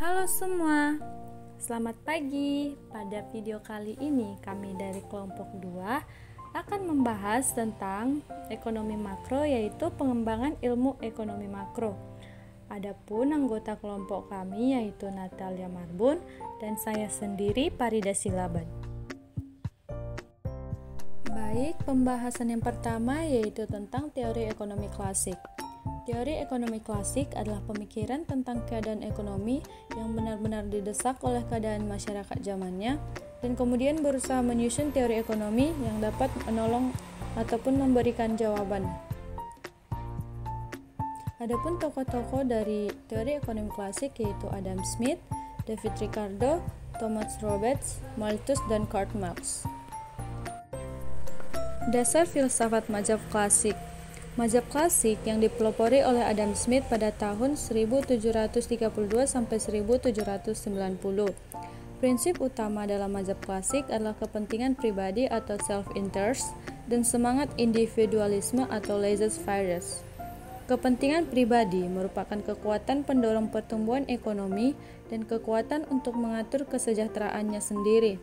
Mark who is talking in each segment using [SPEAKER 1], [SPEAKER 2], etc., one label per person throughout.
[SPEAKER 1] Halo semua, selamat pagi. Pada video kali ini kami dari kelompok 2 akan membahas tentang ekonomi makro, yaitu pengembangan ilmu ekonomi makro. Adapun anggota kelompok kami yaitu Natalia Marbun dan saya sendiri Parida Silaban. Baik, pembahasan yang pertama yaitu tentang teori ekonomi klasik. Teori ekonomi klasik adalah pemikiran tentang keadaan ekonomi yang benar-benar didesak oleh keadaan masyarakat zamannya dan kemudian berusaha menyusun teori ekonomi yang dapat menolong ataupun memberikan jawaban. Adapun tokoh-tokoh dari teori ekonomi klasik yaitu Adam Smith, David Ricardo, Thomas Roberts, Malthus, dan Karl Marx. Dasar filsafat mazhab klasik. Mazhab klasik yang dipelopori oleh Adam Smith pada tahun 1732 sampai 1790. Prinsip utama dalam mazhab klasik adalah kepentingan pribadi atau self-interest dan semangat individualisme atau laissez-faire. Kepentingan pribadi merupakan kekuatan pendorong pertumbuhan ekonomi dan kekuatan untuk mengatur kesejahteraannya sendiri.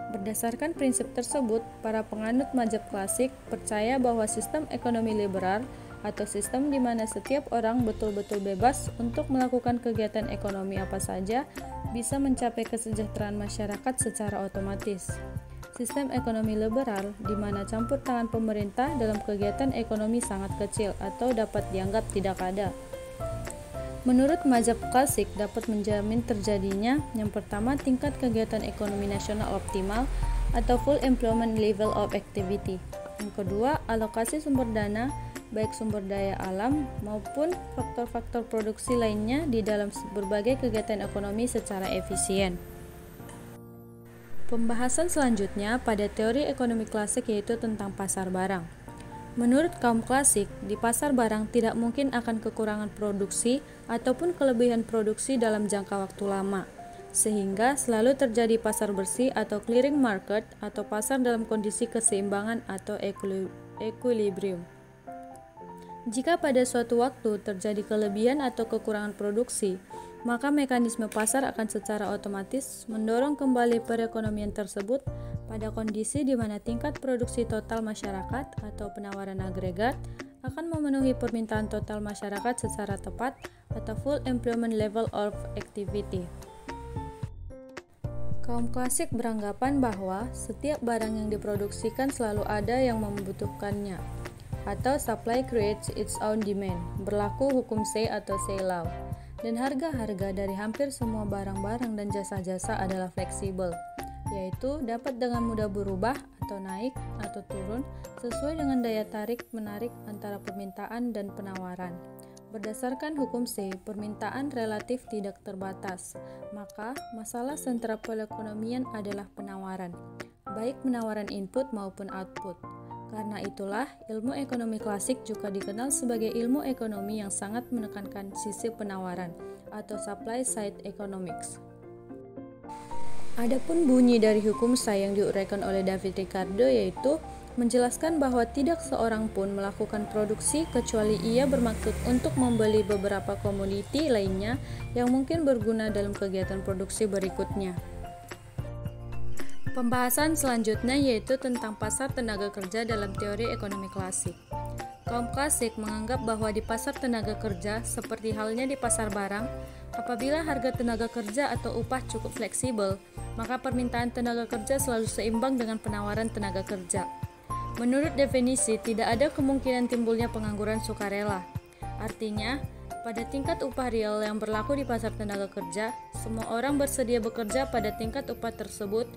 [SPEAKER 1] Berdasarkan prinsip tersebut, para penganut mazhab klasik percaya bahwa sistem ekonomi liberal atau sistem di mana setiap orang betul-betul bebas untuk melakukan kegiatan ekonomi apa saja bisa mencapai kesejahteraan masyarakat secara otomatis. Sistem ekonomi liberal di mana campur tangan pemerintah dalam kegiatan ekonomi sangat kecil atau dapat dianggap tidak ada. Menurut mazhab klasik dapat menjamin terjadinya yang pertama tingkat kegiatan ekonomi nasional optimal atau full employment level of activity. Yang kedua, alokasi sumber dana baik sumber daya alam maupun faktor-faktor produksi lainnya di dalam berbagai kegiatan ekonomi secara efisien. Pembahasan selanjutnya pada teori ekonomi klasik yaitu tentang pasar barang. Menurut kaum klasik, di pasar barang tidak mungkin akan kekurangan produksi ataupun kelebihan produksi dalam jangka waktu lama, sehingga selalu terjadi pasar bersih atau clearing market atau pasar dalam kondisi keseimbangan atau equilibrium. Jika pada suatu waktu terjadi kelebihan atau kekurangan produksi, maka mekanisme pasar akan secara otomatis mendorong kembali perekonomian tersebut pada kondisi di mana tingkat produksi total masyarakat atau penawaran agregat akan memenuhi permintaan total masyarakat secara tepat atau full employment level of activity. Kaum klasik beranggapan bahwa setiap barang yang diproduksikan selalu ada yang membutuhkannya, atau supply creates its own demand, berlaku hukum Say atau Say law. Dan harga-harga dari hampir semua barang-barang dan jasa-jasa adalah fleksibel, yaitu dapat dengan mudah berubah atau naik atau turun sesuai dengan daya tarik-menarik antara permintaan dan penawaran. Berdasarkan hukum Say, permintaan relatif tidak terbatas, maka masalah sentral perekonomian adalah penawaran, baik penawaran input maupun output. Karena itulah, ilmu ekonomi klasik juga dikenal sebagai ilmu ekonomi yang sangat menekankan sisi penawaran atau supply side economics. Adapun bunyi dari hukum Say yang diuraikan oleh David Ricardo yaitu menjelaskan bahwa tidak seorang pun melakukan produksi kecuali ia bermaksud untuk membeli beberapa komoditi lainnya yang mungkin berguna dalam kegiatan produksi berikutnya. Pembahasan selanjutnya yaitu tentang pasar tenaga kerja dalam teori ekonomi klasik. Kaum klasik menganggap bahwa di pasar tenaga kerja, seperti halnya di pasar barang, apabila harga tenaga kerja atau upah cukup fleksibel, maka permintaan tenaga kerja selalu seimbang dengan penawaran tenaga kerja. Menurut definisi, tidak ada kemungkinan timbulnya pengangguran sukarela. Artinya, pada tingkat upah real yang berlaku di pasar tenaga kerja, semua orang bersedia bekerja pada tingkat upah tersebut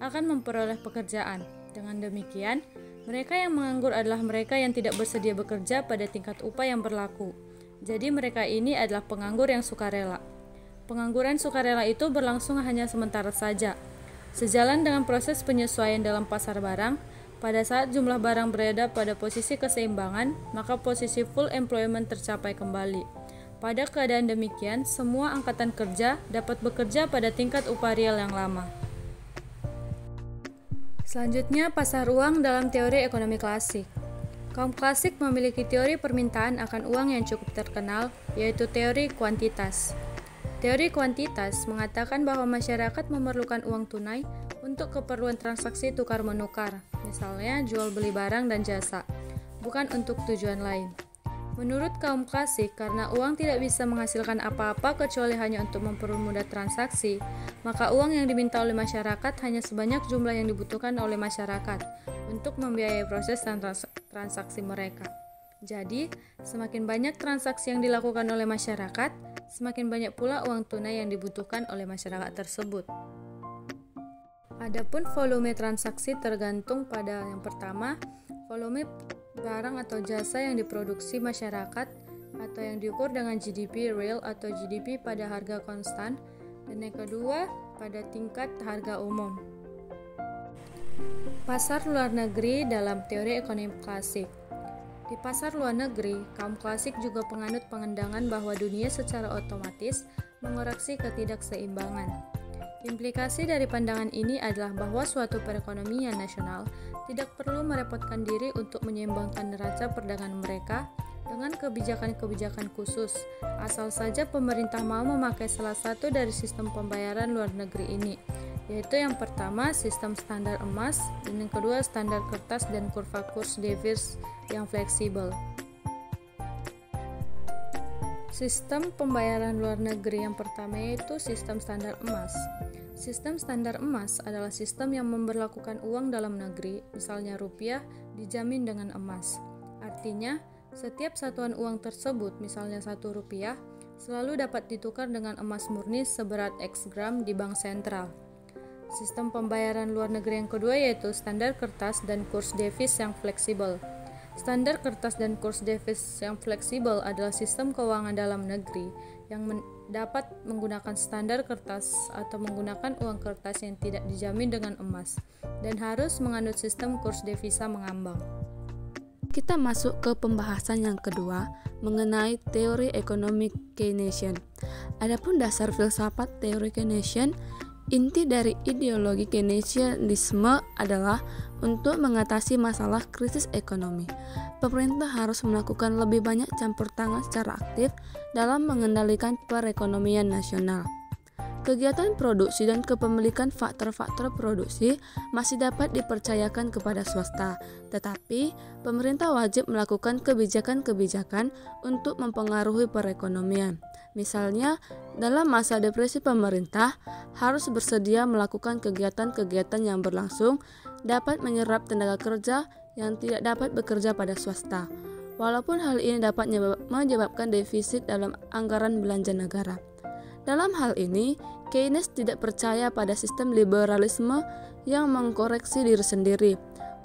[SPEAKER 1] akan memperoleh pekerjaan. Dengan demikian, mereka yang menganggur adalah mereka yang tidak bersedia bekerja pada tingkat upah yang berlaku. Jadi mereka ini adalah penganggur yang sukarela. Pengangguran sukarela itu berlangsung hanya sementara saja. Sejalan dengan proses penyesuaian dalam pasar barang, pada saat jumlah barang berada pada posisi keseimbangan, maka posisi full employment tercapai kembali. Pada keadaan demikian, semua angkatan kerja dapat bekerja pada tingkat upah real yang lama. Selanjutnya, pasar uang dalam teori ekonomi klasik. Kaum klasik memiliki teori permintaan akan uang yang cukup terkenal, yaitu teori kuantitas. Teori kuantitas mengatakan bahwa masyarakat memerlukan uang tunai untuk keperluan transaksi tukar-menukar, misalnya jual beli barang dan jasa, bukan untuk tujuan lain. Menurut kaum klasik, karena uang tidak bisa menghasilkan apa-apa kecuali hanya untuk mempermudah transaksi, maka uang yang diminta oleh masyarakat hanya sebanyak jumlah yang dibutuhkan oleh masyarakat untuk membiayai proses transaksi mereka. Jadi, semakin banyak transaksi yang dilakukan oleh masyarakat, semakin banyak pula uang tunai yang dibutuhkan oleh masyarakat tersebut. Adapun volume transaksi tergantung pada yang pertama, volume barang atau jasa yang diproduksi masyarakat atau yang diukur dengan GDP real atau GDP pada harga konstan, dan yang kedua pada tingkat harga umum. Pasar luar negeri dalam teori ekonomi klasik. Di pasar luar negeri, kaum klasik juga penganut pengendangan bahwa dunia secara otomatis mengoreksi ketidakseimbangan. Implikasi dari pandangan ini adalah bahwa suatu perekonomian nasional tidak perlu merepotkan diri untuk menyeimbangkan neraca perdagangan mereka dengan kebijakan-kebijakan khusus, asal saja pemerintah mau memakai salah satu dari sistem pembayaran luar negeri ini, yaitu yang pertama sistem standar emas dan yang kedua standar kertas dan kurva kurs Davis yang fleksibel. Sistem pembayaran luar negeri yang pertama yaitu sistem standar emas. Sistem standar emas adalah sistem yang memberlakukan uang dalam negeri, misalnya rupiah, dijamin dengan emas. Artinya, setiap satuan uang tersebut, misalnya 1 rupiah, selalu dapat ditukar dengan emas murni seberat X gram di bank sentral. Sistem pembayaran luar negeri yang kedua yaitu standar kertas dan kurs Davis yang fleksibel. Standar kertas dan kurs Davis yang fleksibel adalah sistem keuangan dalam negeri yang dapat menggunakan standar kertas atau menggunakan uang kertas yang tidak dijamin dengan emas dan harus menganut sistem kurs devisa mengambang.
[SPEAKER 2] Kita masuk ke pembahasan yang kedua mengenai teori ekonomi Keynesian. Adapun dasar filsafat teori Keynesian, inti dari ideologi Keynesianisme adalah untuk mengatasi masalah krisis ekonomi. Pemerintah harus melakukan lebih banyak campur tangan secara aktif dalam mengendalikan perekonomian nasional. Kegiatan produksi dan kepemilikan faktor-faktor produksi masih dapat dipercayakan kepada swasta, tetapi pemerintah wajib melakukan kebijakan-kebijakan untuk mempengaruhi perekonomian. Misalnya, dalam masa depresi pemerintah harus bersedia melakukan kegiatan-kegiatan yang berlangsung dapat menyerap tenaga kerja yang tidak dapat bekerja pada swasta, walaupun hal ini dapat menyebabkan defisit dalam anggaran belanja negara. Dalam hal ini, Keynes tidak percaya pada sistem liberalisme yang mengkoreksi diri sendiri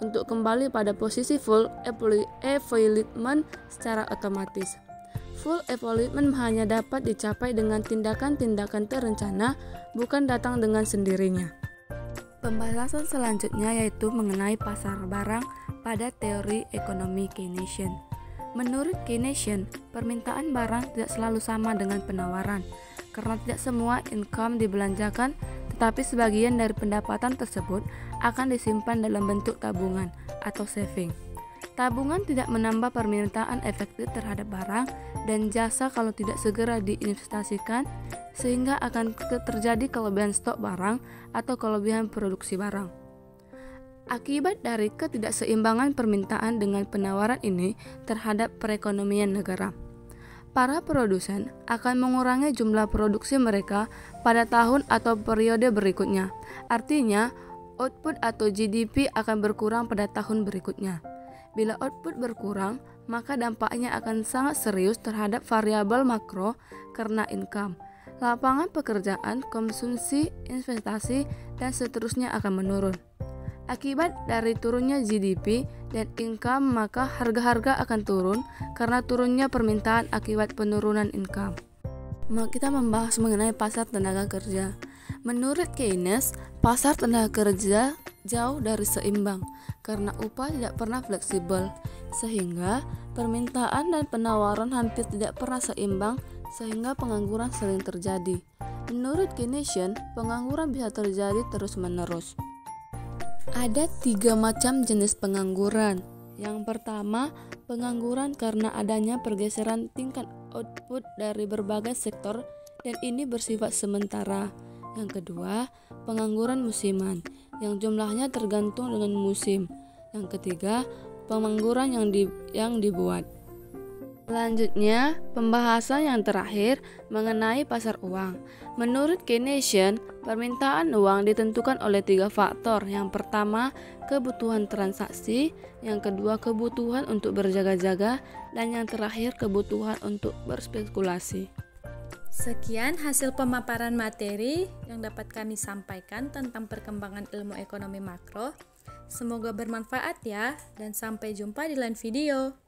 [SPEAKER 2] untuk kembali pada posisi full employment secara otomatis. Full employment hanya dapat dicapai dengan tindakan-tindakan terencana, bukan datang dengan sendirinya. Pembahasan selanjutnya yaitu mengenai pasar barang pada teori ekonomi Keynesian. Menurut Keynesian, permintaan barang tidak selalu sama dengan penawaran, karena tidak semua income dibelanjakan, tetapi sebagian dari pendapatan tersebut akan disimpan dalam bentuk tabungan atau saving. Tabungan tidak menambah permintaan efektif terhadap barang dan jasa kalau tidak segera diinvestasikan, sehingga akan terjadi kelebihan stok barang atau kelebihan produksi barang. Akibat dari ketidakseimbangan permintaan dengan penawaran ini terhadap perekonomian negara, para produsen akan mengurangi jumlah produksi mereka pada tahun atau periode berikutnya. Artinya, output atau GDP akan berkurang pada tahun berikutnya. Bila output berkurang, maka dampaknya akan sangat serius terhadap variabel makro karena income, lapangan pekerjaan, konsumsi, investasi, dan seterusnya akan menurun. Akibat dari turunnya GDP dan income, maka harga-harga akan turun karena turunnya permintaan akibat penurunan income. Kita membahas mengenai pasar tenaga kerja. Menurut Keynes, pasar tenaga kerja jauh dari seimbang karena upah tidak pernah fleksibel, sehingga permintaan dan penawaran hampir tidak pernah seimbang, sehingga pengangguran sering terjadi. Menurut Keynesian, pengangguran bisa terjadi terus-menerus. Ada 3 macam jenis pengangguran. Yang pertama, pengangguran karena adanya pergeseran tingkat output dari berbagai sektor dan ini bersifat sementara. Yang kedua, pengangguran musiman yang jumlahnya tergantung dengan musim. Yang ketiga, pengangguran yang dibuat. Selanjutnya, pembahasan yang terakhir mengenai pasar uang. Menurut Keynesian, permintaan uang ditentukan oleh 3 faktor. Yang pertama, kebutuhan transaksi, yang kedua, kebutuhan untuk berjaga-jaga, dan yang terakhir, kebutuhan untuk berspekulasi.
[SPEAKER 1] Sekian hasil pemaparan materi yang dapat kami sampaikan tentang perkembangan ilmu ekonomi makro. Semoga bermanfaat ya, dan sampai jumpa di lain video.